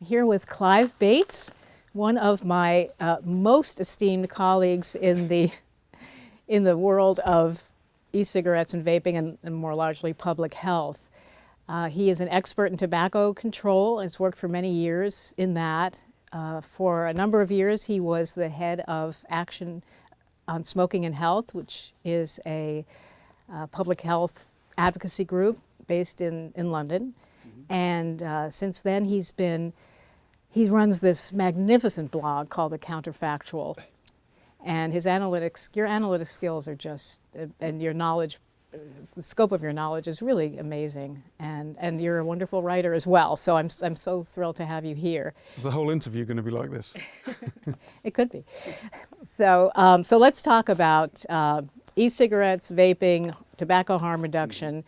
Here with Clive Bates, one of my most esteemed colleagues in the world of e-cigarettes and vaping and more largely public health. He is an expert in tobacco control and has worked for many years in that. For a number of years, he was the head of Action on Smoking and Health, which is a public health advocacy group based in London. Mm-hmm. And since then, he runs this magnificent blog called the Counterfactual. And his your analytic skills are just, and your knowledge, the scope of your knowledge is really amazing. And you're a wonderful writer as well. So I'm so thrilled to have you here. Is the whole interview going to be like this? It could be. So let's talk about e-cigarettes, vaping, tobacco harm reduction.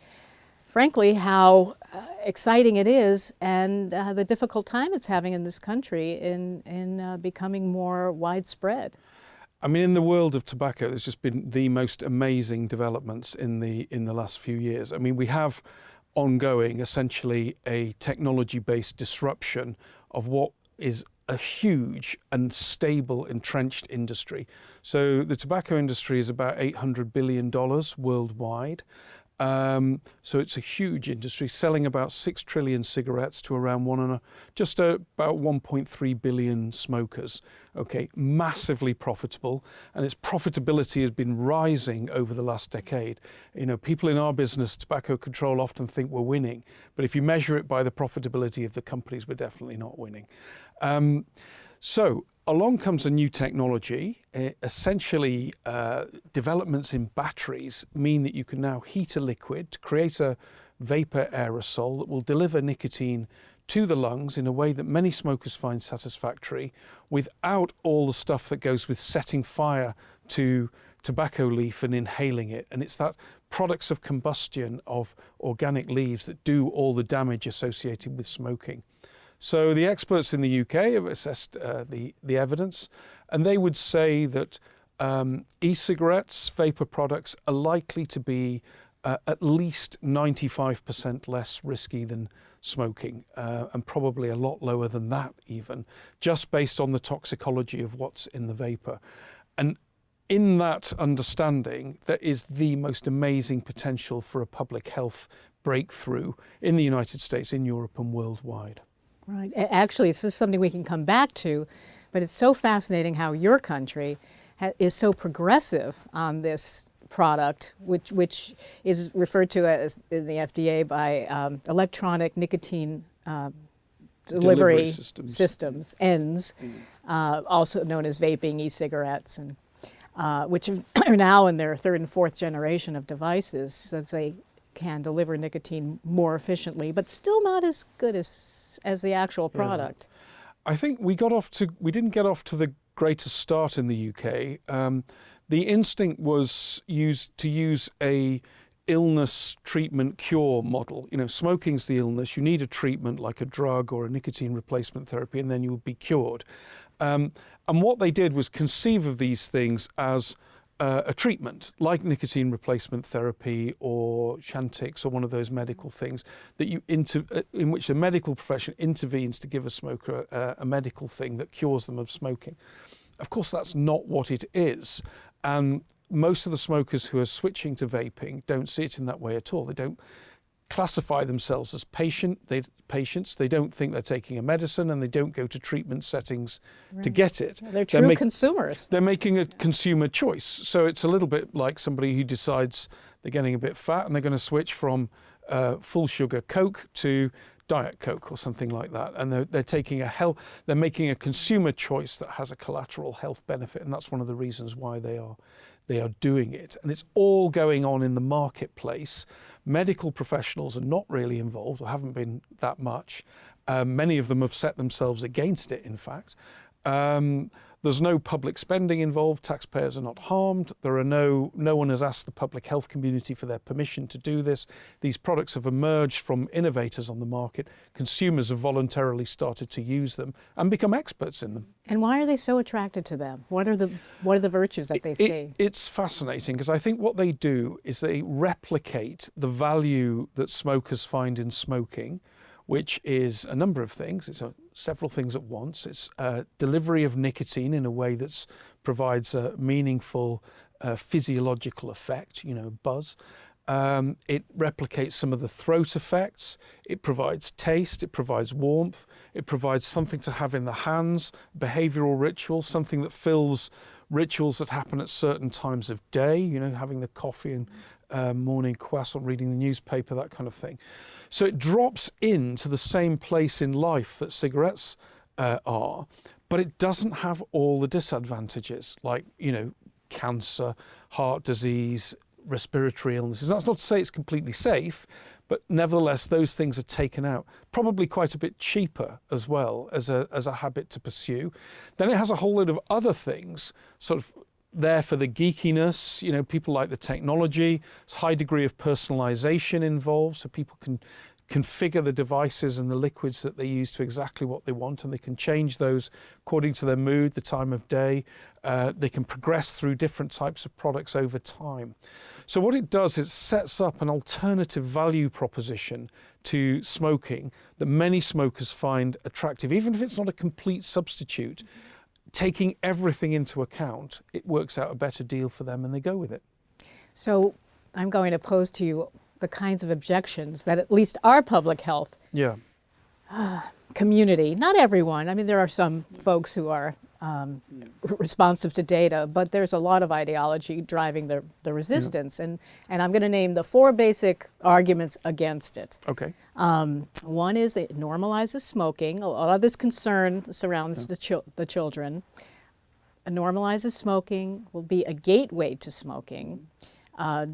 Frankly, how exciting it is and the difficult time it's having in this country in becoming more widespread. I mean, in the world of tobacco, there's just been the most amazing developments in the last few years. I mean, we have ongoing, essentially, a technology-based disruption of what is a huge and stable, entrenched industry. So the tobacco industry is about $800 billion worldwide. So it's a huge industry, selling about 6 trillion cigarettes to around just about 1.3 billion smokers. Okay, massively profitable, and its profitability has been rising over the last decade. You know, people in our business, tobacco control, often think we're winning, but if you measure it by the profitability of the companies, we're definitely not winning. So along comes a new technology. Essentially, developments in batteries mean that you can now heat a liquid to create a vapor aerosol that will deliver nicotine to the lungs in a way that many smokers find satisfactory, without all the stuff that goes with setting fire to tobacco leaf and inhaling it. And it's that products of combustion of organic leaves that do all the damage associated with smoking. So the experts in the UK have assessed the evidence, and they would say that e-cigarettes, vapor products, are likely to be at least 95% less risky than smoking, and probably a lot lower than that even, just based on the toxicology of what's in the vapor. And in that understanding, there is the most amazing potential for a public health breakthrough in the United States, in Europe, and worldwide. Right. Actually, this is something we can come back to, but it's so fascinating how your country is so progressive on this product, which is referred to as in the FDA by electronic nicotine delivery systems, ENDS, also known as vaping, e-cigarettes, and which are now in their third and fourth generation of devices, so they can deliver nicotine more efficiently, but still not as good as the actual product. Yeah. I think we didn't get off to the greatest start in the UK. The instinct was to use a illness treatment cure model. You know, smoking's the illness. You need a treatment like a drug or a nicotine replacement therapy, and then you would be cured. And what they did was conceive of these things as a treatment like nicotine replacement therapy or Chantix or one of those medical things that in which a medical profession intervenes to give a smoker a medical thing that cures them of smoking. Of course, that's not what it is. And most of the smokers who are switching to vaping don't see it in that way at all. They don't classify themselves as patients. They don't think they're taking a medicine, and they don't go to treatment settings to get it. They're true consumers. They're making a consumer choice. So it's a little bit like somebody who decides they're getting a bit fat and they're going to switch from full sugar Coke to Diet Coke or something like that. And they're making a consumer choice that has a collateral health benefit, and that's one of the reasons why they are doing it. And it's all going on in the marketplace. Medical professionals are not really involved, or haven't been that much. Many of them have set themselves against it, in fact. There's no public spending involved. Taxpayers are not harmed. No one has asked the public health community for their permission to do this. These products have emerged from innovators on the market. Consumers have voluntarily started to use them and become experts in them. And why are they so attracted to them? What are the virtues that they see? It's fascinating, because I think what they do is they replicate the value that smokers find in smoking, which is a number of things. It's several things at once. It's delivery of nicotine in a way that provides a meaningful physiological effect, buzz. It replicates some of the throat effects. It provides taste. It provides warmth. It provides something to have in the hands, behavioral rituals, something that fills rituals that happen at certain times of day, having the coffee and morning croissant, reading the newspaper, that kind of thing. So it drops into the same place in life that cigarettes are, but it doesn't have all the disadvantages like, cancer, heart disease, respiratory illnesses. That's not to say it's completely safe, but nevertheless, those things are taken out. Probably quite a bit cheaper as well as a habit to pursue. Then it has a whole load of other things, sort of there for the geekiness. People like the technology. There's a high degree of personalization involved, so people can configure the devices and the liquids that they use to exactly what they want, and they can change those according to their mood, the time of day. They can progress through different types of products over time. So what it does is it sets up an alternative value proposition to smoking that many smokers find attractive, even if it's not a complete substitute. Taking everything into account, it works out a better deal for them and they go with it. So I'm going to pose to you the kinds of objections that at least our public health community, not everyone, I mean there are some folks who are responsive to data, but there's a lot of ideology driving the resistance. And I'm going to name the 4 basic arguments against it. Okay. One is that it normalizes smoking. A lot of this concern surrounds the children. It normalizes smoking, will be a gateway to smoking.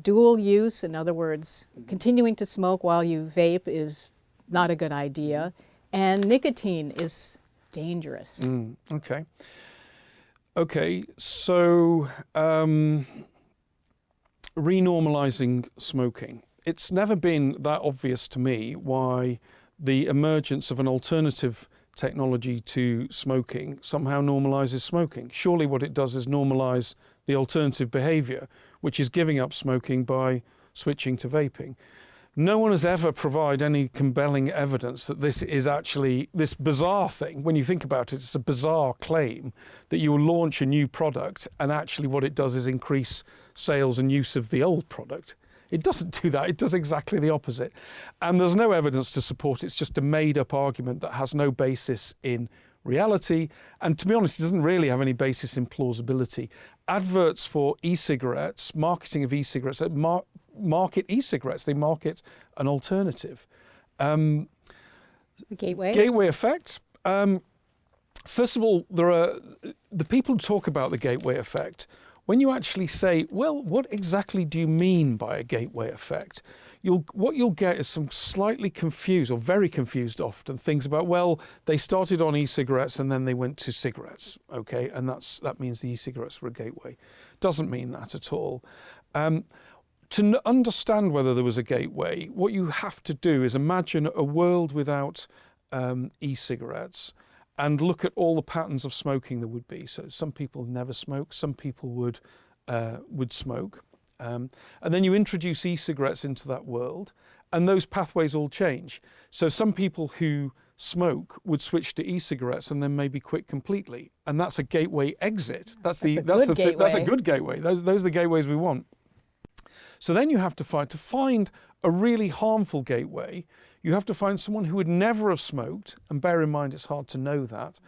Dual use, in other words, continuing to smoke while you vape is not a good idea. And nicotine is dangerous. Okay. Okay, so renormalizing smoking. It's never been that obvious to me why the emergence of an alternative technology to smoking somehow normalizes smoking. Surely what it does is normalize the alternative behavior, which is giving up smoking by switching to vaping. No one has ever provided any compelling evidence that this is actually this bizarre thing. When you think about it, it's a bizarre claim that you will launch a new product and actually what it does is increase sales and use of the old product. It doesn't do that. It does exactly the opposite. And there's no evidence to support it. It's just a made-up argument that has no basis in reality. And to be honest, it doesn't really have any basis in plausibility. Adverts for e-cigarettes, marketing of e-cigarettes, market e-cigarettes. They market an alternative. The gateway? Gateway effect. First of all, there are the people who talk about the gateway effect. When you actually say, well, what exactly do you mean by a gateway effect? What you'll get is some slightly confused or very confused often things about, well, they started on e-cigarettes and then they went to cigarettes, okay? And that means the e-cigarettes were a gateway. Doesn't mean that at all. To understand whether there was a gateway, what you have to do is imagine a world without e-cigarettes and look at all the patterns of smoking there would be. So some people never smoke, some people would smoke. And then you introduce e-cigarettes into that world and those pathways all change. So some people who smoke would switch to e-cigarettes and then maybe quit completely. And that's a gateway exit. That's a good gateway. Those are the gateways we want. So then you have to find a really harmful gateway. You have to find someone who would never have smoked, and bear in mind it's hard to know that.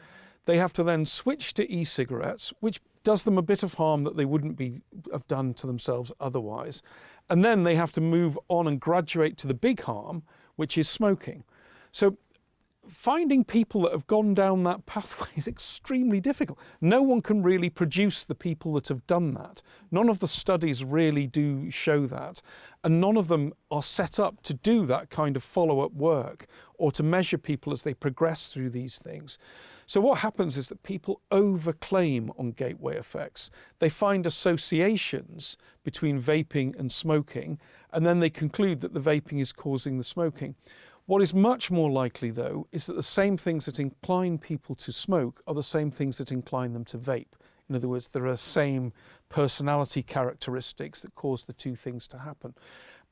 They have to then switch to e-cigarettes, which does them a bit of harm that they wouldn't have done to themselves otherwise. And then they have to move on and graduate to the big harm, which is smoking. So finding people that have gone down that pathway is extremely difficult. No one can really produce the people that have done that. None of the studies really do show that. And none of them are set up to do that kind of follow-up work or to measure people as they progress through these things. So what happens is that people overclaim on gateway effects. They find associations between vaping and smoking, and then they conclude that the vaping is causing the smoking. What is much more likely, though, is that the same things that incline people to smoke are the same things that incline them to vape. In other words, there are same personality characteristics that cause the two things to happen.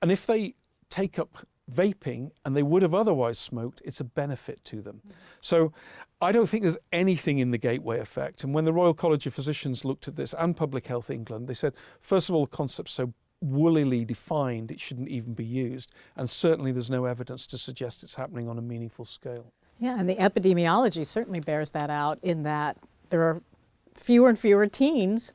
And if they take up vaping and they would have otherwise smoked, it's a benefit to them. So I don't think there's anything in the gateway effect. And when the Royal College of Physicians looked at this, and Public Health England, they said, first of all, the concept's so woolly defined it shouldn't even be used, and certainly there's no evidence to suggest it's happening on a meaningful scale. Yeah, and the epidemiology certainly bears that out in that there are fewer and fewer teens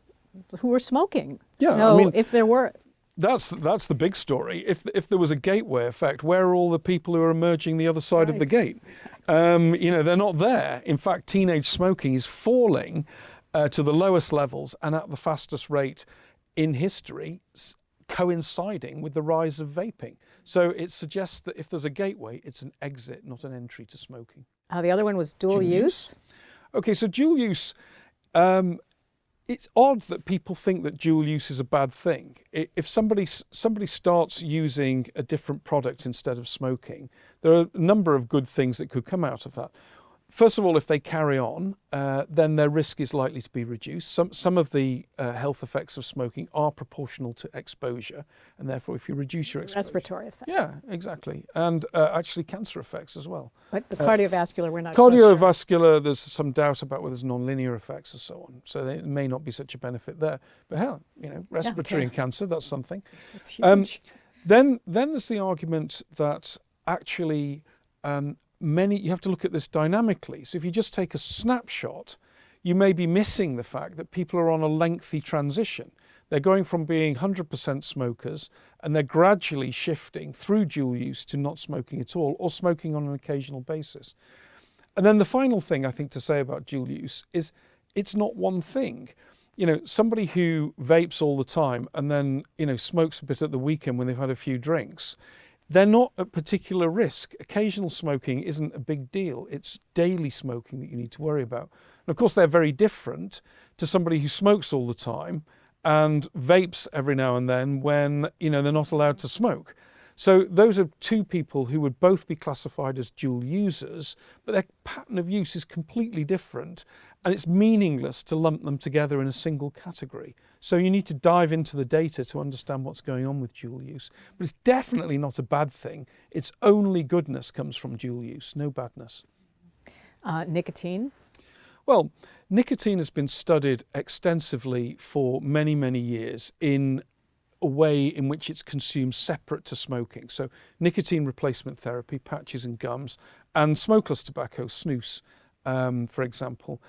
who are smoking. Yeah, so I mean, if there were... That's the big story. If there was a gateway effect, where are all the people who are emerging the other side of the gate? You know, they're not there. In fact, teenage smoking is falling to the lowest levels and at the fastest rate in history, coinciding with the rise of vaping. So it suggests that if there's a gateway, it's an exit, not an entry to smoking. The other one was dual use. Okay, so dual use. It's odd that people think that dual use is a bad thing. If somebody starts using a different product instead of smoking, there are a number of good things that could come out of that. First of all, if they carry on, then their risk is likely to be reduced. Some of the health effects of smoking are proportional to exposure, and therefore if you reduce your exposure... Respiratory effects. Yeah, exactly. And actually cancer effects as well. But the cardiovascular, we're not so sure. Cardiovascular, there's some doubt about whether there's non-linear effects and so on. So there may not be such a benefit there. But hell, you know, respiratory and cancer, that's something. It's huge. Then there's the argument that actually... you have to look at this dynamically. So if you just take a snapshot, you may be missing the fact that people are on a lengthy transition. They're going from being 100% smokers and they're gradually shifting through dual use to not smoking at all or smoking on an occasional basis. And then the final thing I think to say about dual use is it's not one thing. You know, somebody who vapes all the time and then, you know, smokes a bit at the weekend when they've had a few drinks, they're not at particular risk. Occasional smoking isn't a big deal. It's daily smoking that you need to worry about. And of course, they're very different to somebody who smokes all the time and vapes every now and then when, you know, they're not allowed to smoke. So those are two people who would both be classified as dual users, but their pattern of use is completely different, and it's meaningless to lump them together in a single category. So you need to dive into the data to understand what's going on with dual use. But it's definitely not a bad thing. Its only goodness comes from dual use, no badness. Nicotine? Well, nicotine has been studied extensively for many, many years in a way in which it's consumed separate to smoking. So nicotine replacement therapy, patches and gums, and smokeless tobacco, snus, for example.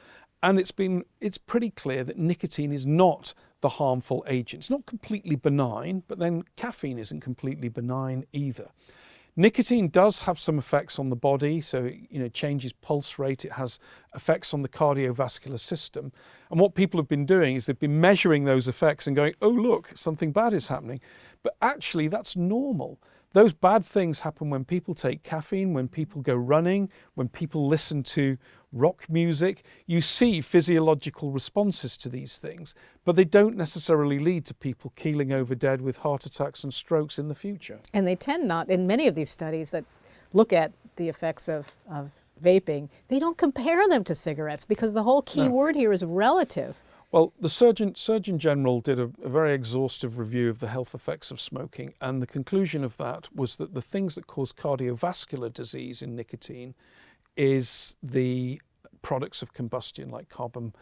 And it's pretty clear that nicotine is not the harmful agent. It's not completely benign, but then caffeine isn't completely benign either. Nicotine does have some effects on the body, so it changes pulse rate, it has effects on the cardiovascular system. And what people have been doing is they've been measuring those effects and going, oh look, something bad is happening. But actually that's normal. Those bad things happen when people take caffeine, when people go running, when people listen to rock music. You see physiological responses to these things, but they don't necessarily lead to people keeling over dead with heart attacks and strokes in the future. And they tend not, in many of these studies that look at the effects of vaping, they don't compare them to cigarettes because the whole key word here is relative. Well, the Surgeon General did a very exhaustive review of the health effects of smoking, and the conclusion of that was that the things that cause cardiovascular disease in nicotine is the products of combustion like carbon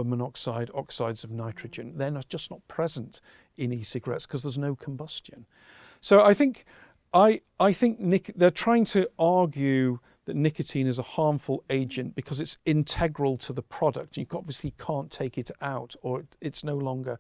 monoxide, oxides of nitrogen. They're just not present in e-cigarettes because there's no combustion. So I think they're trying to argue that nicotine is a harmful agent because it's integral to the product. You obviously can't take it out or it's no longer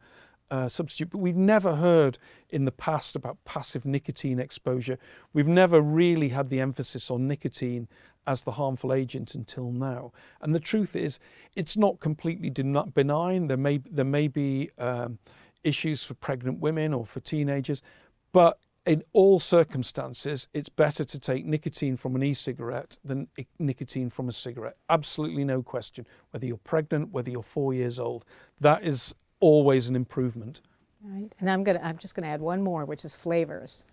a substitute. But we've never heard in the past about passive nicotine exposure. We've never really had the emphasis on nicotine as the harmful agent until now. And the truth is, it's not completely benign. There may be issues for pregnant women or for teenagers, but in all circumstances, it's better to take nicotine from an e-cigarette than nicotine from a cigarette. Absolutely no question. Whether you're pregnant, whether you're 4 years old, that is always an improvement. Right. And I'm just going to add one more, which is flavors.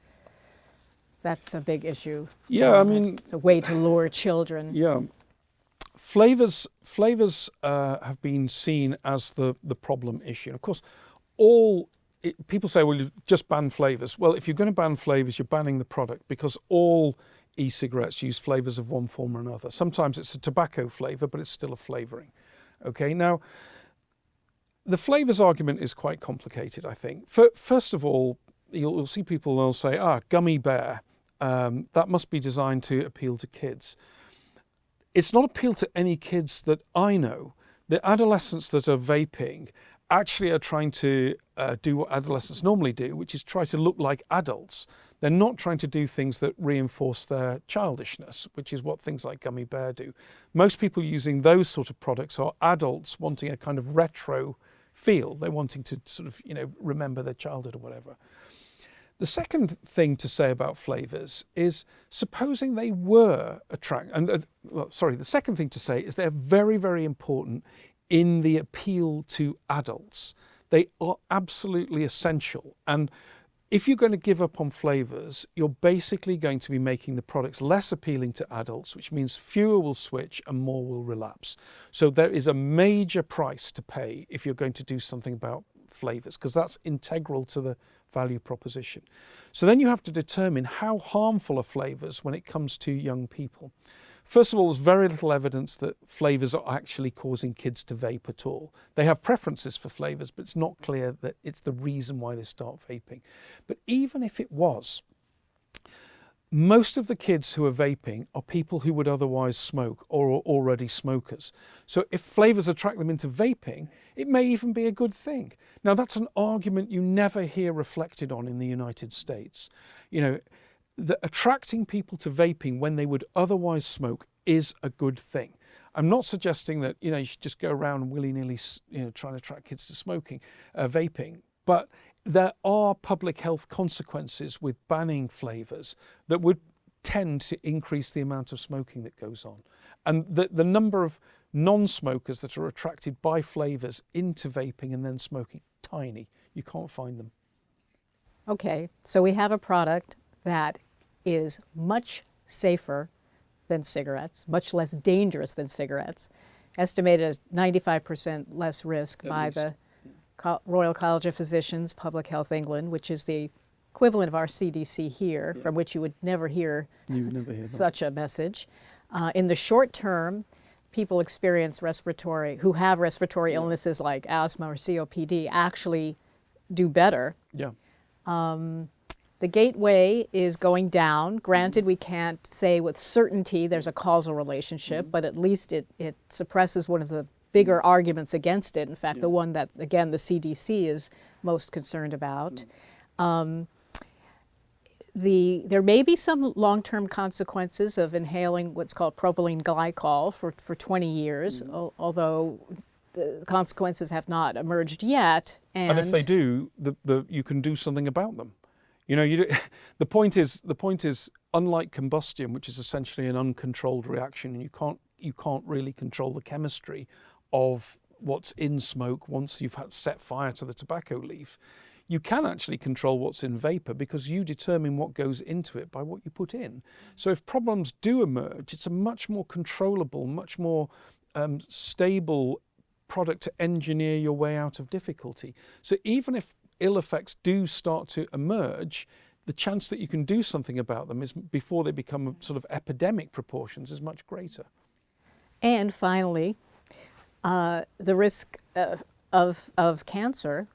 That's a big issue. Yeah, I mean, it's a way to lure children. Yeah, flavors have been seen as the problem issue. And of course, all people say, well, you just ban flavours. Well, if you're going to ban flavours, you're banning the product, because all e-cigarettes use flavours of one form or another. Sometimes it's a tobacco flavour, but it's still a flavouring. Okay, now, the flavours argument is quite complicated, I think. First of all, you'll see people, they'll say, gummy bear, that must be designed to appeal to kids. It's not appeal to any kids that I know. The adolescents that are vaping actually are trying to do what adolescents normally do, which is try to look like adults. They're not trying to do things that reinforce their childishness, which is what things like Gummy Bear do. Most people using those sort of products are adults wanting a kind of retro feel. They're wanting to sort of, remember their childhood or whatever. The second thing to say about flavours is, supposing they were the second thing to say is they're very, very important in the appeal to adults. They are absolutely essential. And if you're going to give up on flavours, you're basically going to be making the products less appealing to adults, which means fewer will switch and more will relapse. So there is a major price to pay if you're going to do something about flavours, because that's integral to the value proposition. So then you have to determine how harmful are flavours when it comes to young people. First of all, there's very little evidence that flavours are actually causing kids to vape at all. They have preferences for flavours, but it's not clear that it's the reason why they start vaping. But even if it was, most of the kids who are vaping are people who would otherwise smoke or are already smokers. So if flavours attract them into vaping, it may even be a good thing. Now, that's an argument you never hear reflected on in the United States. The attracting people to vaping when they would otherwise smoke is a good thing. I'm not suggesting that you should just go around willy-nilly trying to attract kids to vaping, but there are public health consequences with banning flavours that would tend to increase the amount of smoking that goes on. And the number of non-smokers that are attracted by flavours into vaping and then smoking, tiny. You can't find them. Okay, so we have a product that is much safer than cigarettes, much less dangerous than cigarettes, estimated as 95% less risk by the Royal College of Physicians, Public Health England, which is the equivalent of our CDC here, from which you would never hear such a message. In the short term, people experience who have respiratory illnesses like asthma or COPD actually do better. Yeah. The gateway is going down. Granted, we can't say with certainty there's a causal relationship, but at least it suppresses one of the bigger arguments against it. In fact, the one that, again, the CDC is most concerned about. There may be some long-term consequences of inhaling what's called propylene glycol for 20 years, although the consequences have not emerged yet. And if they do, you can do something about them. The point is, unlike combustion, which is essentially an uncontrolled reaction, and you can't really control the chemistry of what's in smoke once you've set fire to the tobacco leaf. You can actually control what's in vapour because you determine what goes into it by what you put in. So if problems do emerge, it's a much more controllable, much more stable product to engineer your way out of difficulty. So even if ill effects do start to emerge, the chance that you can do something about them is before they become sort of epidemic proportions is much greater. And finally, the risk of cancer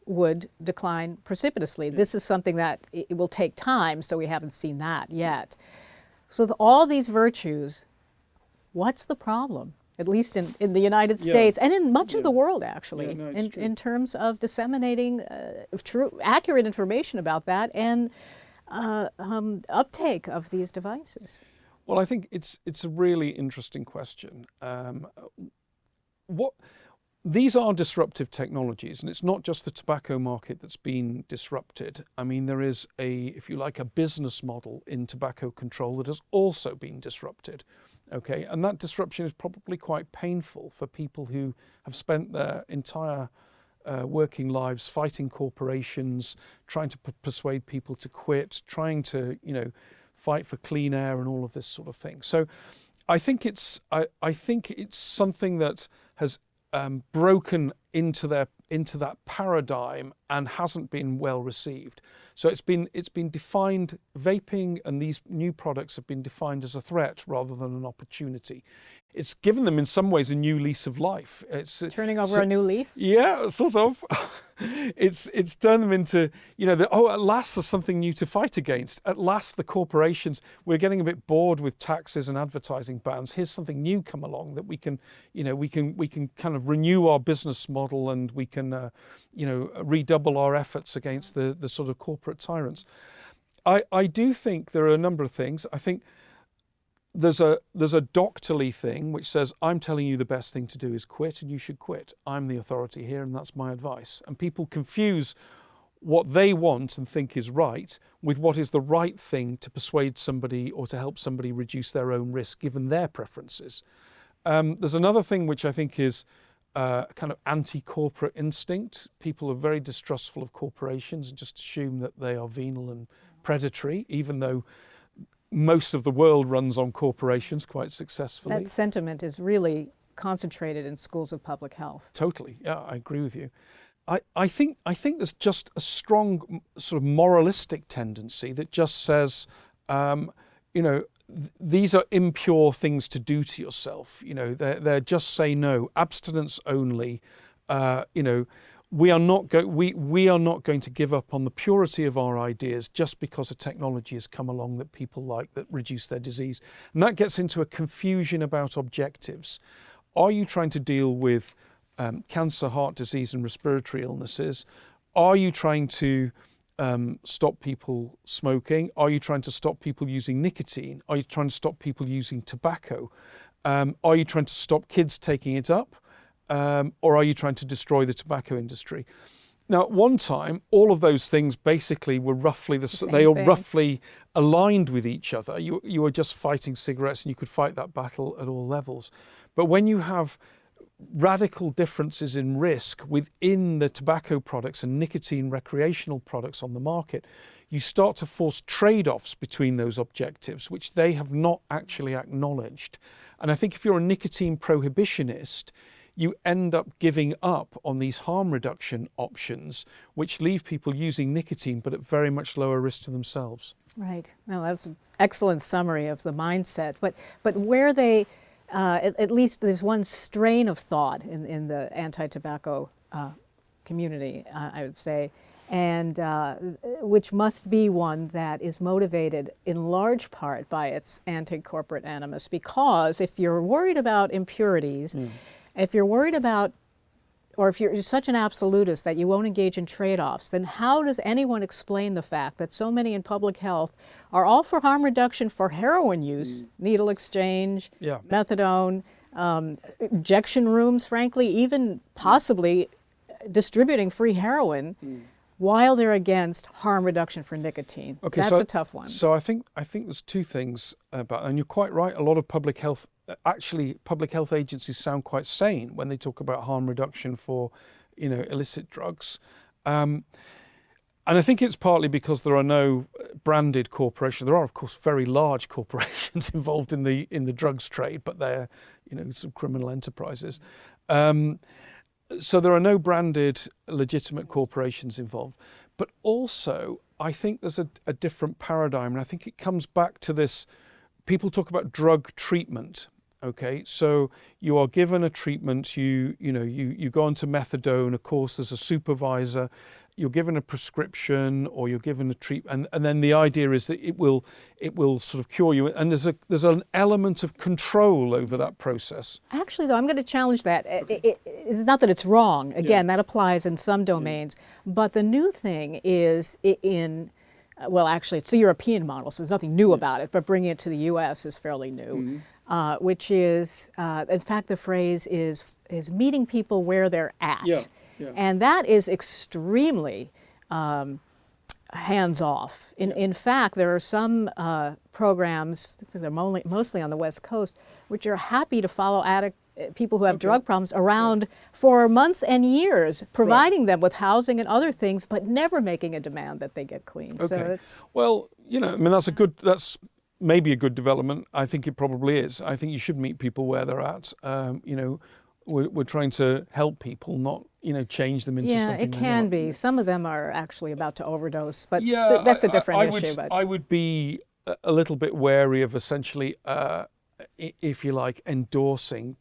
would decline precipitously. This is something that it will take time, so we haven't seen that yet. So all these virtues, what's the problem? At least in the United States and in much of the world, actually, in terms of disseminating accurate information about that and uptake of these devices. Well, I think it's a really interesting question. These are disruptive technologies, and it's not just the tobacco market that's been disrupted. I mean, there is if you like, a business model in tobacco control that has also been disrupted. Okay, and that disruption is probably quite painful for people who have spent their entire working lives fighting corporations, trying to persuade people to quit, trying to fight for clean air and all of this sort of thing. So, I think it's something that has broken into into that paradigm and hasn't been well received. So it's been defined, vaping and these new products have been defined as a threat rather than an opportunity. It's given them in some ways a new lease of life. It's turning over a new leaf? Yeah, sort of. It's turned them into, at last there's something new to fight against. At last the corporations, we're getting a bit bored with taxes and advertising bans. Here's something new come along that we can kind of renew our business model, and we can redouble our efforts against the sort of corporate tyrants. I do think there are a number of things. I think there's a doctorly thing which says, I'm telling you the best thing to do is quit, and you should quit. I'm the authority here, and that's my advice. And people confuse what they want and think is right with what is the right thing to persuade somebody or to help somebody reduce their own risk given their preferences. There's another thing which I think is kind of anti-corporate instinct. People are very distrustful of corporations and just assume that they are venal and predatory, even though most of the world runs on corporations quite successfully. That sentiment is really concentrated in schools of public health. Totally, yeah, I agree with you. I think there's just a strong sort of moralistic tendency that just says, these are impure things to do to yourself. They're just say no, abstinence only. We are not going to give up on the purity of our ideas just because a technology has come along that people like that reduce their disease. And that gets into a confusion about objectives. Are you trying to deal with cancer, heart disease and respiratory illnesses? Are you trying to stop people smoking? Are you trying to stop people using nicotine? Are you trying to stop people using tobacco? Are you trying to stop kids taking it up? Or are you trying to destroy the tobacco industry? Now, at one time, all of those things basically were roughly they are roughly aligned with each other. You were just fighting cigarettes, and you could fight that battle at all levels. But when you have radical differences in risk within the tobacco products and nicotine recreational products on the market, you start to force trade-offs between those objectives, which they have not actually acknowledged. And I think if you're a nicotine prohibitionist, you end up giving up on these harm reduction options, which leave people using nicotine, but at very much lower risk to themselves. Right. Well, that's an excellent summary of the mindset. But where they, at least there's one strain of thought in the anti-tobacco community, I would say, and which must be one that is motivated in large part by its anti-corporate animus. Because if you're worried about impurities, if you're worried about, or if you're such an absolutist that you won't engage in trade-offs, then how does anyone explain the fact that so many in public health are all for harm reduction for heroin use, needle exchange, methadone, injection rooms, frankly, even possibly distributing free heroin, while they're against harm reduction for nicotine? Okay, that's a tough one. So I think there's two things about, and you're quite right, a lot of public health agencies sound quite sane when they talk about harm reduction for, illicit drugs. And I think it's partly because there are no branded corporations. There are, of course, very large corporations involved in the drugs trade, but they're, some criminal enterprises. So there are no branded legitimate corporations involved. But also, I think there's a different paradigm, and I think it comes back to this. People talk about drug treatment. Okay, so you are given a treatment. You go onto methadone. Of course, there's a supervisor. You're given a prescription, or you're given a treatment, and then the idea is that it will sort of cure you. And there's an element of control over that process. Actually, though, I'm going to challenge that. It's not that it's wrong. Again, that applies in some domains. But the new thing is well, actually, it's a European model, so there's nothing new about it. But bringing it to the U.S. is fairly new. Which is, in fact, the phrase is meeting people where they're at. And that is extremely hands-off. In fact, there are some programs, they're mostly on the West Coast, which are happy to follow people who have drug problems around for months and years, providing them with housing and other things, but never making a demand that they get clean. Okay. So it's, well, that's maybe a good development. I think it probably is. I think you should meet people where they're at. We're trying to help people, not change them into something. Yeah, it they're can not. be. Some of them are actually about to overdose, but Yeah, that's a different issue. But But I would be a little bit wary of essentially, if you like, endorsing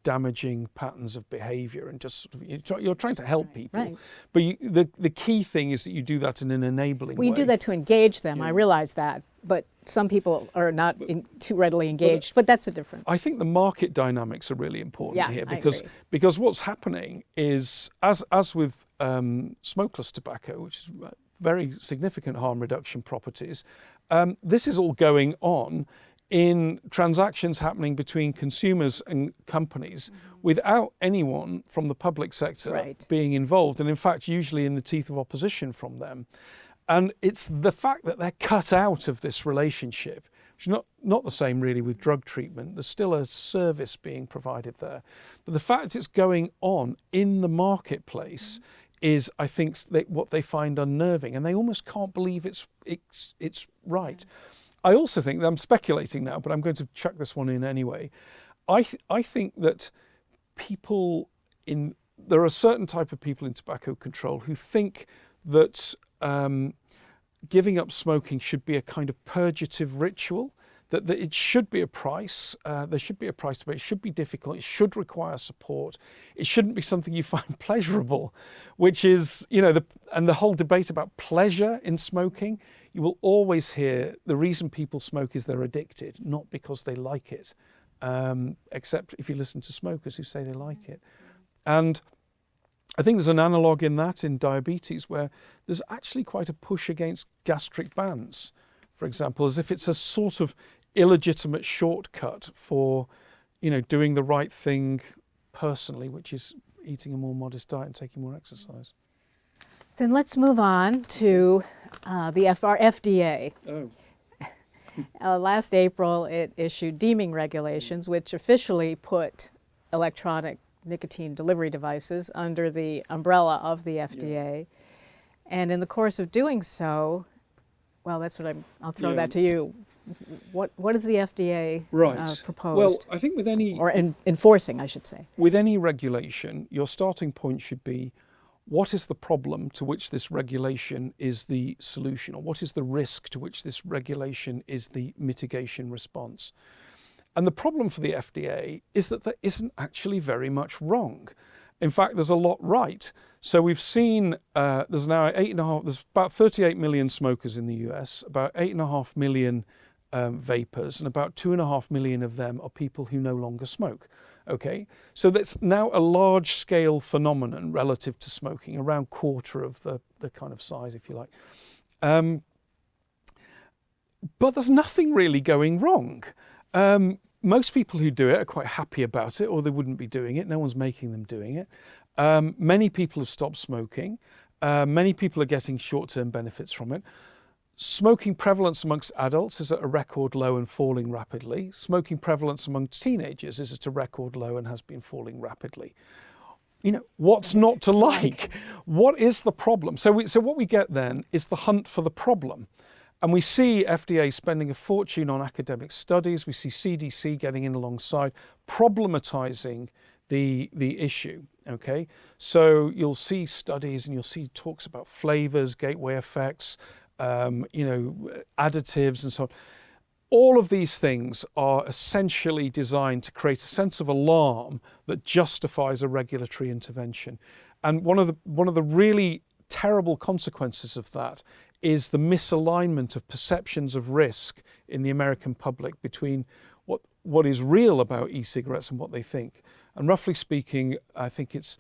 damaging patterns of behaviour, and just you're trying to help people. right. But the key thing is that you do that in an enabling way. We do that to engage them. I realize that, but some people are not too readily engaged. But that's a different. I think the market dynamics are really important here, I because agree. because what's happening is, as with smokeless tobacco, which is very significant harm reduction properties, this is all going on in transactions happening between consumers and companies without anyone from the public sector Right. being involved, and in fact usually in the teeth of opposition from them. And it's the fact that they're cut out of this relationship, which is not the same really with drug treatment. There's still a service being provided there. But the fact it's going on in the marketplace is, I think, what they find unnerving, and they almost can't believe it's right. I also think that, I'm speculating now, but I'm going to chuck this one in anyway. I think that there are a certain type of people in tobacco control who think that giving up smoking should be a kind of purgative ritual, that it should be a price, there should be a price to pay, it should be difficult, it should require support, it shouldn't be something you find pleasurable, which is, and the whole debate about pleasure in smoking, you will always hear the reason people smoke is they're addicted, not because they like it, except if you listen to smokers who say they like it. And I think there's an analogue in that in diabetes, where there's actually quite a push against gastric bans, for example, as if it's a sort of illegitimate shortcut for, doing the right thing personally, which is eating a more modest diet and taking more exercise. Then let's move on to our FDA. Oh. Last April, it issued deeming regulations, which officially put electronic nicotine delivery devices under the umbrella of the FDA. And in the course of doing so, well, that's what I'll throw that to you. What is the FDA proposed? Well, I think with any... Or enforcing, I should say. With any regulation, your starting point should be, what is the problem to which this regulation is the solution? Or what is the risk to which this regulation is the mitigation response? And the problem for the FDA is that there isn't actually very much wrong. In fact, there's a lot right. So we've seen there's about 38 million smokers in the US, about 8.5 million vapors, and about 2.5 million of them are people who no longer smoke. Okay, so that's now a large-scale phenomenon relative to smoking, around quarter of the kind of size, if you like. But there's nothing really going wrong. Most people who do it are quite happy about it, or they wouldn't be doing it. No one's making them doing it. Many people have stopped smoking. Many people are getting short-term benefits from it. Smoking prevalence amongst adults is at a record low and falling rapidly. Smoking prevalence among teenagers is at a record low and has been falling rapidly. What's not to like? What is the problem? So what we get then is the hunt for the problem. And we see FDA spending a fortune on academic studies. We see CDC getting in alongside, problematizing the issue. Okay, so you'll see studies and you'll see talks about flavors, gateway effects, additives and so on. All of these things are essentially designed to create a sense of alarm that justifies a regulatory intervention. And one of the really terrible consequences of that is the misalignment of perceptions of risk in the American public between what is real about e-cigarettes and what they think. And roughly speaking, I think it's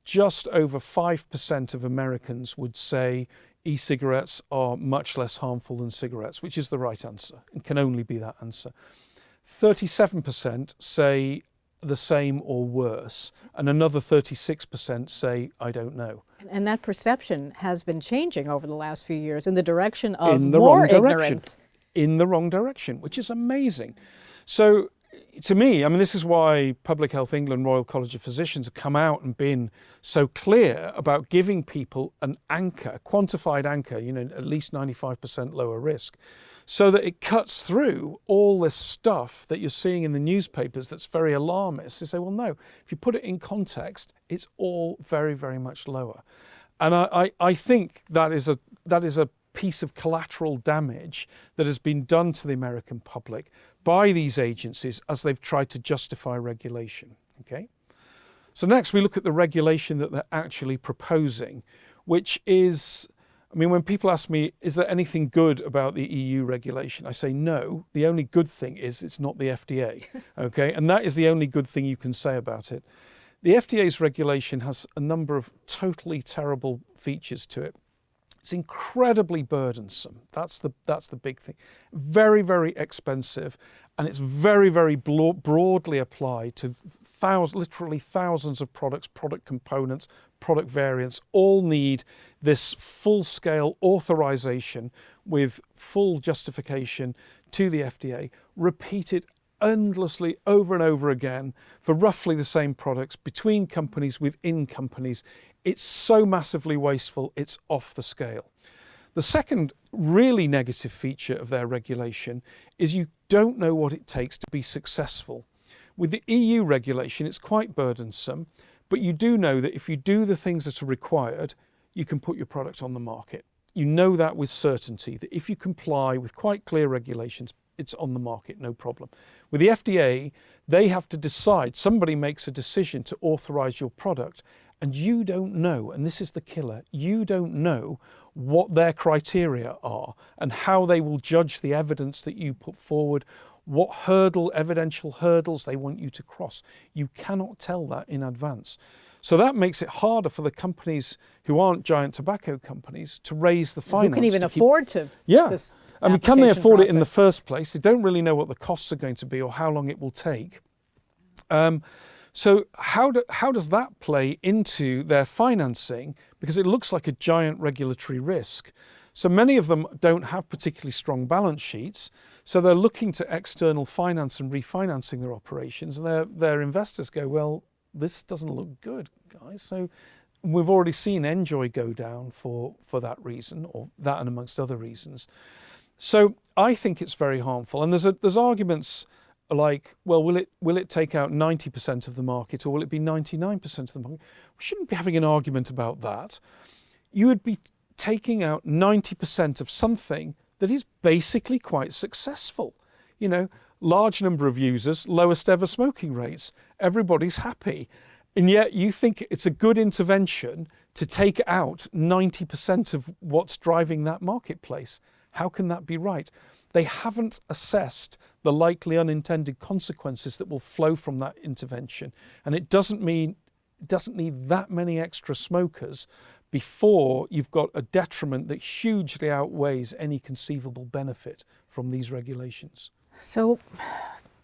just over 5% of Americans would say e-cigarettes are much less harmful than cigarettes, which is the right answer and can only be that answer. 37% say the same or worse, and another 36% say, I don't know. And that perception has been changing over the last few years in the direction of more ignorance. In the wrong direction, which is amazing. So to me, this is why Public Health England, Royal College of Physicians have come out and been so clear about giving people an anchor, a quantified anchor, at least 95% lower risk. so that it cuts through all this stuff that you're seeing in the newspapers that's very alarmist. They say, well, no, if you put it in context, it's all very, very much lower. And I think that is a piece of collateral damage that has been done to the American public by these agencies as they've tried to justify regulation. Okay? So next we look at the regulation that they're actually proposing, which is, I mean, when people ask me, is there anything good about the EU regulation? I say no. The only good thing is it's not the FDA. Okay? And that is the only good thing you can say about it. The FDA's regulation has a number of totally terrible features to it. It's incredibly burdensome. That's the big thing. Very, very expensive, and it's very, very broadly applied to literally thousands of products, product components, product variants. All need this full-scale authorization with full justification to the FDA, repeated endlessly over and over again for roughly the same products between companies, within companies. It's so massively wasteful, it's off the scale. The second really negative feature of their regulation is you don't know what it takes to be successful. With the EU regulation, it's quite burdensome, but you do know that if you do the things that are required, you can put your product on the market. You know that with certainty, that if you comply with quite clear regulations, it's on the market, no problem. With the FDA, they have to decide, somebody makes a decision to authorize your product, and you don't know, and this is the killer, you don't know what their criteria are and how they will judge the evidence that you put forward, what evidential hurdles they want you to cross. You cannot tell that in advance. So that makes it harder for the companies who aren't giant tobacco companies to raise the finance. Who can even afford to? Yeah. This I mean, can they afford process? it in the first place? They don't really know what the costs are going to be or how long it will take. So how does that play into their financing? Because it looks like a giant regulatory risk. So many of them don't have particularly strong balance sheets. So they're looking to external finance and refinancing their operations. And their investors go, well, this doesn't look good, guys. So we've already seen Enjoy go down for that reason, or that and amongst other reasons. So I think it's very harmful. And there's arguments like, well, will it take out 90% of the market, or will it be 99% of the market? We shouldn't be having an argument about that. You would be taking out 90% of something that is basically quite successful. You know, large number of users, lowest ever smoking rates, everybody's happy. And yet you think it's a good intervention to take out 90% of what's driving that marketplace. How can that be right? They haven't assessed the likely unintended consequences that will flow from that intervention. And it doesn't need that many extra smokers before you've got a detriment that hugely outweighs any conceivable benefit from these regulations. So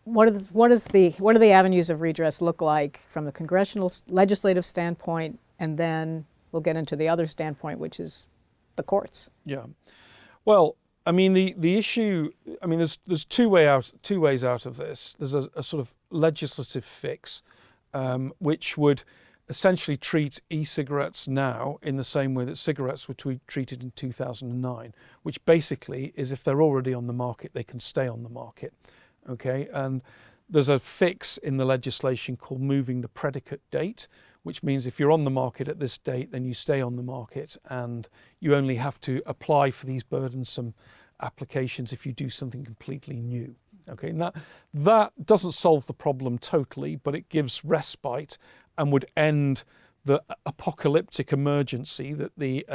what do the avenues of redress look like from a congressional legislative standpoint, and then we'll get into the other standpoint, which is the courts? Yeah. Well, I mean, the issue, I mean, there's two ways out of this. There's a sort of legislative fix, which would essentially treat e-cigarettes now in the same way that cigarettes were treated in 2009, which basically is if they're already on the market, they can stay on the market. Okay, and there's a fix in the legislation called moving the predicate date, which means if you're on the market at this date, then you stay on the market, and you only have to apply for these burdensome applications if you do something completely new. Okay, and that doesn't solve the problem totally, but it gives respite and would end the apocalyptic emergency that the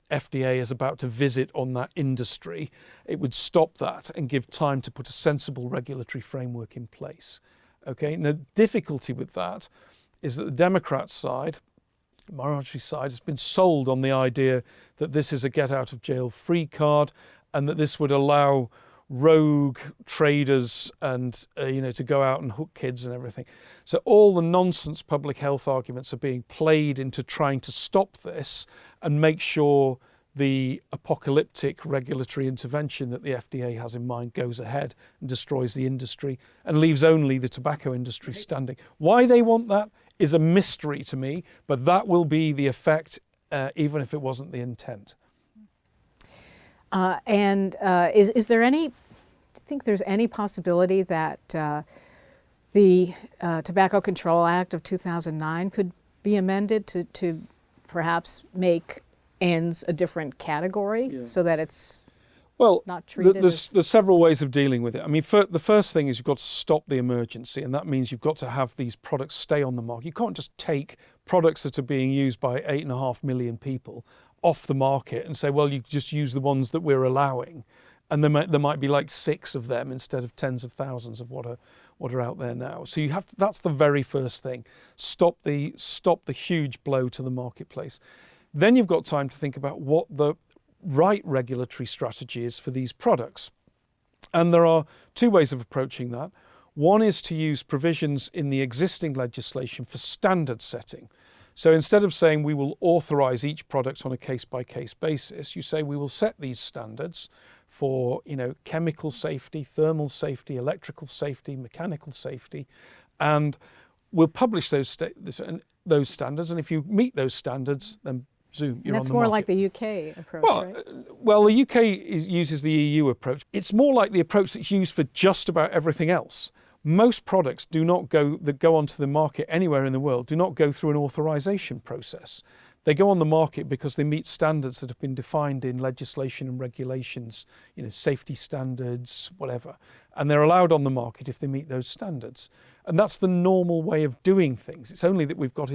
FDA is about to visit on that industry. It would stop that and give time to put a sensible regulatory framework in place. Okay, now the difficulty with that is that the Democrat side, the minority side, has been sold on the idea that this is a get out of jail free card, and that this would allow rogue traders and to go out and hook kids and everything. So all the nonsense public health arguments are being played into trying to stop this and make sure the apocalyptic regulatory intervention that the FDA has in mind goes ahead and destroys the industry and leaves only the tobacco industry standing. Why they want that is a mystery to me, but that will be the effect, even if it wasn't the intent. Is there any, do you think there's any possibility that the Tobacco Control Act of 2009 could be amended to perhaps make ends a different category so that it's not treated there's several ways of dealing with it. I mean, the first thing is you've got to stop the emergency, and that means you've got to have these products stay on the market. You can't just take products that are being used by 8.5 million people off the market and say, well, you just use the ones that we're allowing, and there might be like 6 of them instead of tens of thousands of what are out there now. So that's the very first thing. Stop the huge blow to the marketplace. Then you've got time to think about what the right regulatory strategy is for these products. And there are 2 ways of approaching that. One is to use provisions in the existing legislation for standard setting. So instead of saying we will authorize each product on a case-by-case basis, you say we will set these standards for, chemical safety, thermal safety, electrical safety, mechanical safety, and we'll publish those standards. And if you meet those standards, then zoom, you're on the market. That's more like the UK approach, right? Well, the UK uses the EU approach. It's more like the approach that's used for just about everything else. Most products that go onto the market anywhere in the world do not go through an authorization process. They go on the market because they meet standards that have been defined in legislation and regulations, safety standards, whatever. And they're allowed on the market if they meet those standards. And that's the normal way of doing things. It's only that we've got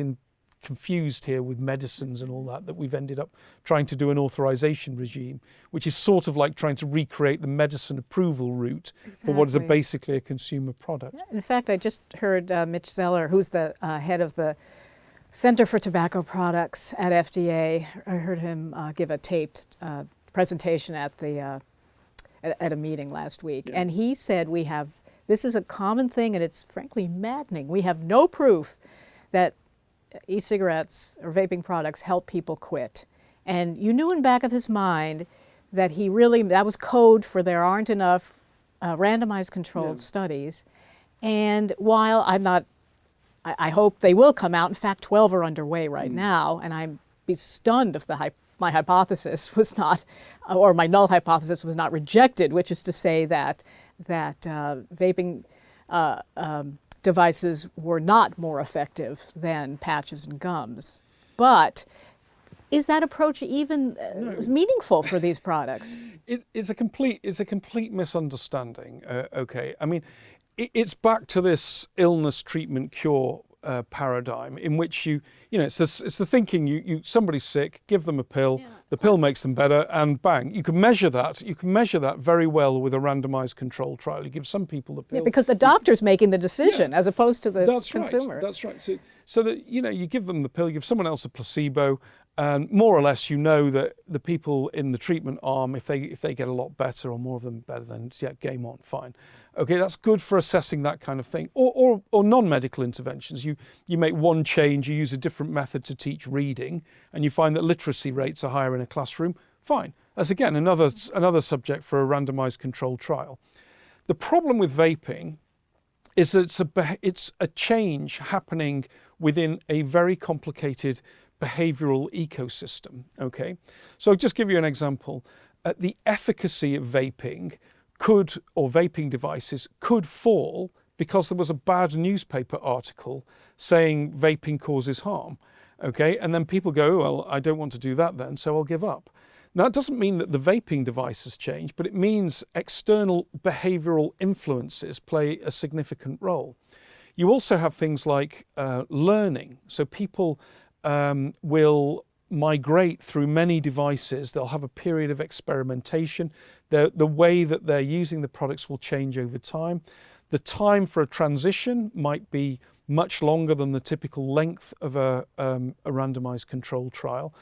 confused here with medicines and all that we've ended up trying to do an authorization regime, which is sort of like trying to recreate the medicine approval route for what is basically a consumer product. Yeah, in fact, I just heard Mitch Zeller, who's the head of the Center for Tobacco Products at FDA. I heard him give a taped presentation at a meeting last week, and he said this is a common thing, and it's frankly maddening. We have no proof that e-cigarettes or vaping products help people quit. And you knew in back of his mind that that was code for there aren't enough randomized controlled studies. And while I hope they will come out. In fact, 12 are underway right now, and I'd be stunned if my hypothesis was not, or my null hypothesis was not rejected, which is to say that vaping devices were not more effective than patches and gums. But is that approach even meaningful for these products? It's a complete misunderstanding. Okay, I mean, it's back to this illness treatment cure paradigm in which it's the thinking somebody's sick, give them a pill, the pill makes them better, and bang, you can measure that very well with a randomized control trial. You give some people the pill. Yeah, because the doctor's making the decision as opposed to the consumer. That's right. So that you give them the pill, you give someone else a placebo, and more or less that the people in the treatment arm, if they get a lot better or more of them better, then game on, fine. Okay, that's good for assessing that kind of thing. Or non-medical interventions. You make one change, you use a different method to teach reading, and you find that literacy rates are higher in a classroom. Fine. That's again another subject for a randomized controlled trial. The problem with vaping is that it's a change happening within a very complicated behavioral ecosystem. Okay, so I'll just give you an example. The efficacy of vaping vaping devices could fall because there was a bad newspaper article saying vaping causes harm. Okay, and then people go, well, I don't want to do that then, so I'll give up. Now, that doesn't mean that the vaping device has changed, but it means external behavioral influences play a significant role. You also have things like learning. So people will migrate through many devices. They'll have a period of experimentation. The way that they're using the products will change over time. The time for a transition might be much longer than the typical length of a randomized controlled trial.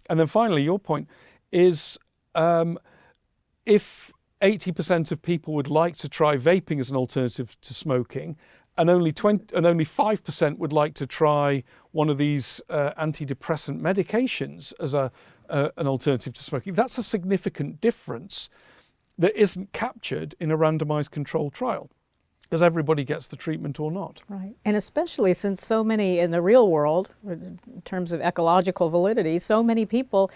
And then finally, your point is if 80% of people would like to try vaping as an alternative to smoking, and only 5% would like to try one of these antidepressant medications as an alternative to smoking. That's a significant difference that isn't captured in a randomized controlled trial, because everybody gets the treatment or not. Right, and especially since so many in the real world, in terms of ecological validity, so many people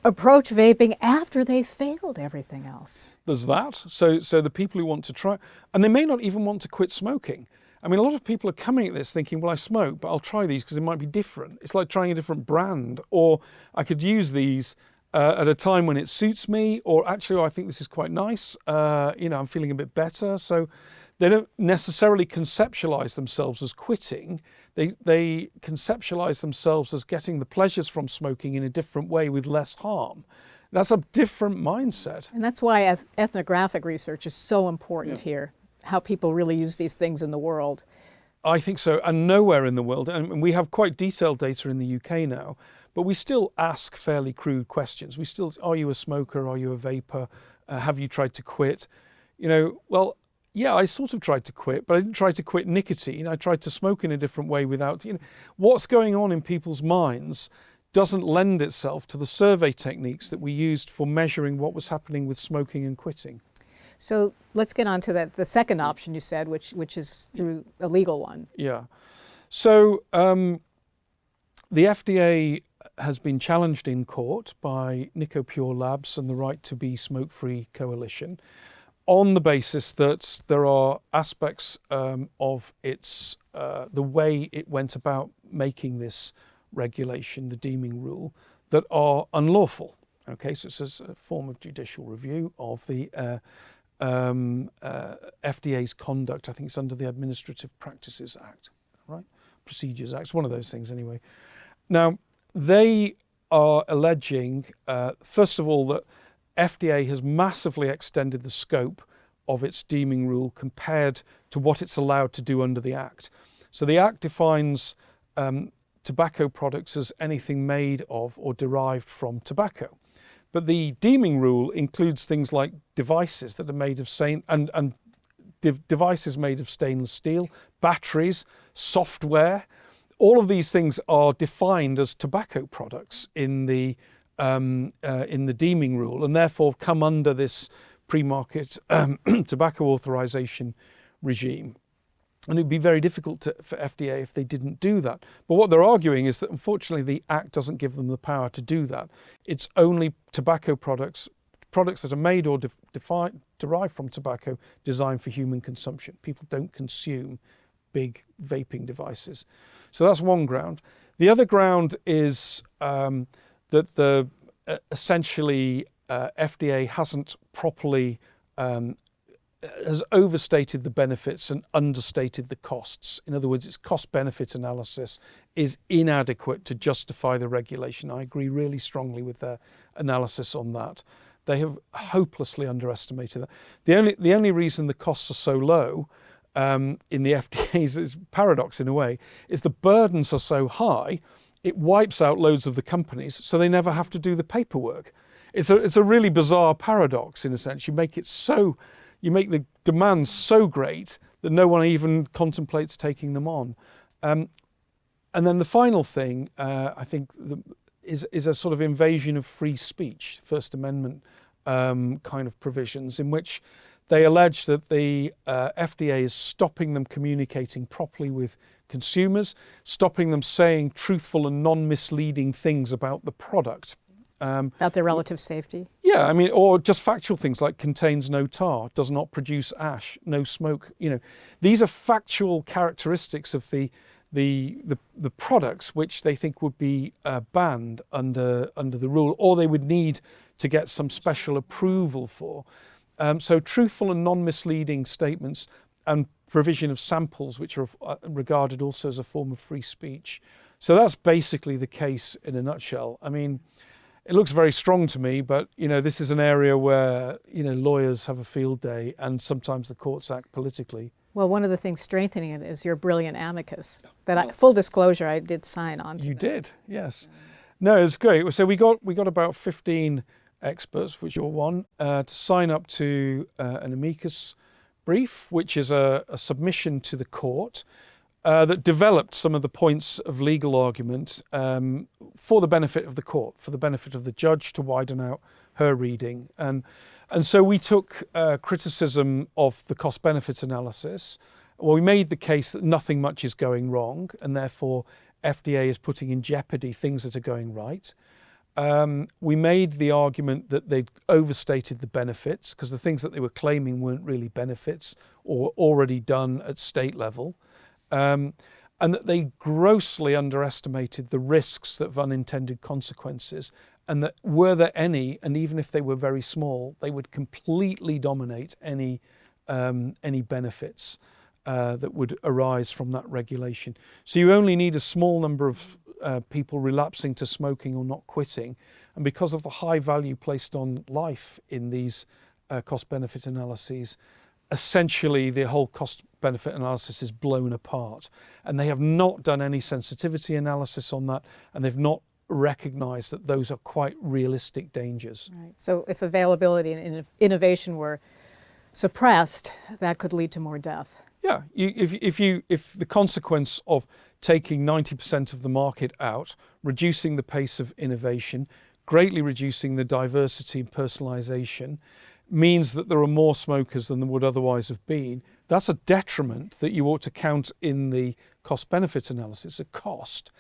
approach vaping after they've failed everything else. There's that. So the people who want to try, and they may not even want to quit smoking. I mean, a lot of people are coming at this thinking, well, I smoke, but I'll try these because it might be different. It's like trying a different brand, or I could use these at a time when it suits me, or actually, oh, I think this is quite nice. I'm feeling a bit better. So they don't necessarily conceptualize themselves as quitting. They conceptualize themselves as getting the pleasures from smoking in a different way with less harm. That's a different mindset. And that's why ethnographic research is so important here, how people really use these things in the world. I think so, and nowhere in the world, and we have quite detailed data in the UK now, but we still ask fairly crude questions. We still, are you a smoker? Are you a vapor? Have you tried to quit? Well, yeah, I sort of tried to quit, but I didn't try to quit nicotine. I tried to smoke in a different way without, what's going on in people's minds doesn't lend itself to the survey techniques that we used for measuring what was happening with smoking and quitting. So let's get on to the second option you said, which is through a legal one. Yeah. So the FDA has been challenged in court by Nicocure Labs and the Right to Be Smoke-Free Coalition on the basis that there are aspects of its the way it went about making this regulation, the deeming rule, that are unlawful. Okay, so it's a form of judicial review of the FDA's conduct. I think it's under the Administrative Practices Act, right? Procedures Act, it's one of those things anyway. Now, they are alleging, first of all, that FDA has massively extended the scope of its deeming rule compared to what it's allowed to do under the Act. So the Act defines tobacco products as anything made of or derived from tobacco. But the deeming rule includes things like devices that are made of devices made of stainless steel, batteries, software. All of these things are defined as tobacco products in the deeming rule, and therefore come under this pre-market tobacco authorization regime. And it would be very difficult for FDA if they didn't do that. But what they're arguing is that unfortunately the Act doesn't give them the power to do that. It's only tobacco products that are made or derived from tobacco designed for human consumption. People don't consume big vaping devices. So that's one ground. The other ground is that essentially FDA hasn't properly has overstated the benefits and understated the costs. In other words, its cost-benefit analysis is inadequate to justify the regulation. I agree really strongly with their analysis on that. They have hopelessly underestimated that. The only reason the costs are so low in the FDA's paradox in a way is the burdens are so high, it wipes out loads of the companies, so they never have to do the paperwork. It's a really bizarre paradox in a sense. You make the demands so great that no one even contemplates taking them on. And then the final thing, I think, is a sort of invasion of free speech, First Amendment kind of provisions, in which they allege that the FDA is stopping them communicating properly with consumers, stopping them saying truthful and non-misleading things about the product. About their relative safety? Yeah, I mean, or just factual things like contains no tar, does not produce ash, no smoke. These are factual characteristics of the products which they think would be banned under the rule, or they would need to get some special approval for. So truthful and non-misleading statements and provision of samples, which are regarded also as a form of free speech. So that's basically the case in a nutshell. I mean, it looks very strong to me, but this is an area where lawyers have a field day, and sometimes the courts act politically. Well, one of the things strengthening it is your brilliant amicus. Full disclosure, I did sign on to. You did, yes. No, it's great. So we got about 15 experts, which you're one, to sign up to an amicus brief, which is a submission to the court that developed some of the points of legal argument for the benefit of the court, for the benefit of the judge to widen out her reading. And so we took criticism of the cost-benefit analysis. Well, we made the case that nothing much is going wrong, and therefore FDA is putting in jeopardy things that are going right. We made the argument that they'd overstated the benefits because the things that they were claiming weren't really benefits or already done at state level, and that they grossly underestimated the risks of unintended consequences, and that were there any, and even if they were very small, they would completely dominate any benefits that would arise from that regulation. So you only need a small number of people relapsing to smoking or not quitting, and because of the high value placed on life in these cost-benefit analyses, essentially the whole cost-benefit analysis is blown apart, and they have not done any sensitivity analysis on that, and they've not recognised that those are quite realistic dangers. Right. So if availability and innovation were suppressed, that could lead to more death. Yeah, if the consequence of taking 90% of the market out, reducing the pace of innovation, greatly reducing the diversity and personalisation, means that there are more smokers than there would otherwise have been, that's a detriment that you ought to count in the cost-benefit analysis, a cost.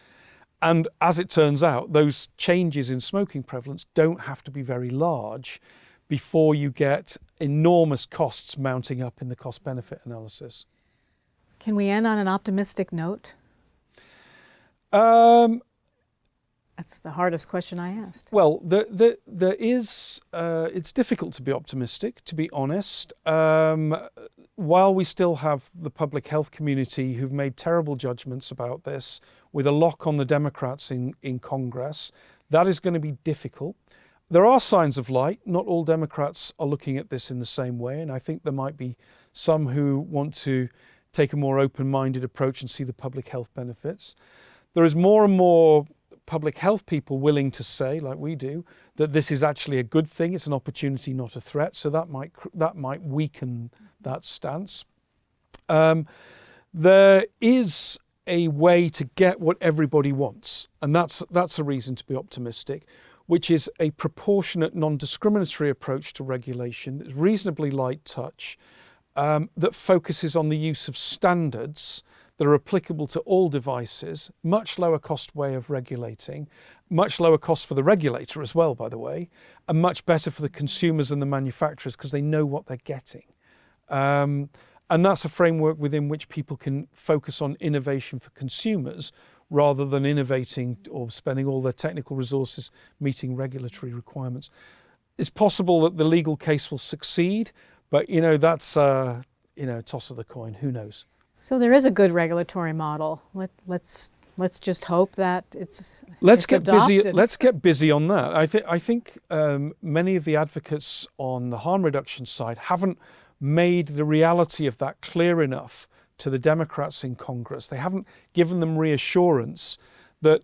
And as it turns out, those changes in smoking prevalence don't have to be very large before you get enormous costs mounting up in the cost-benefit analysis. Can we end on an optimistic note? That's the hardest question I asked. Well, there is, it's difficult to be optimistic, to be honest. While we still have the public health community who've made terrible judgments about this, with a lock on the Democrats in Congress, that is going to be difficult. There are signs of light. Not all Democrats are looking at this in the same way, and I think there might be some who want to take a more open-minded approach and see the public health benefits. There is more and more public health people willing to say, like we do, that this is actually a good thing. It's an opportunity, not a threat. So that might weaken that stance. There is a way to get what everybody wants, and that's a reason to be optimistic, which is a proportionate, non-discriminatory approach to regulation that's reasonably light touch, that focuses on the use of standards that are applicable to all devices, much lower cost way of regulating, much lower cost for the regulator as well, by the way, and much better for the consumers and the manufacturers because they know what they're getting. And that's a framework within which people can focus on innovation for consumers rather than innovating or spending all their technical resources meeting regulatory requirements. It's possible that the legal case will succeed, but that's a toss of the coin. Who knows? So there is a good regulatory model. Let's just hope that it's get adopted. busy. Let's get busy on that. I think many of the advocates on the harm reduction side haven't made the reality of that clear enough to the Democrats in Congress. They haven't given them reassurance that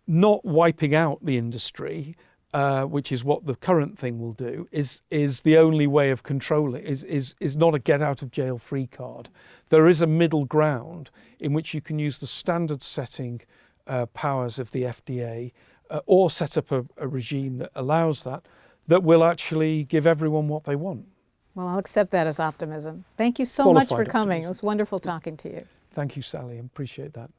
not wiping out the industry, which is what the current thing will do, is the only way of controlling, is not a get out of jail free card. There is a middle ground in which you can use the standard setting powers of the FDA or set up a regime that allows that will actually give everyone what they want. Well, I'll accept that as optimism. Thank you so much for coming. Optimism. It was wonderful talking to you. Thank you, Sally. I appreciate that.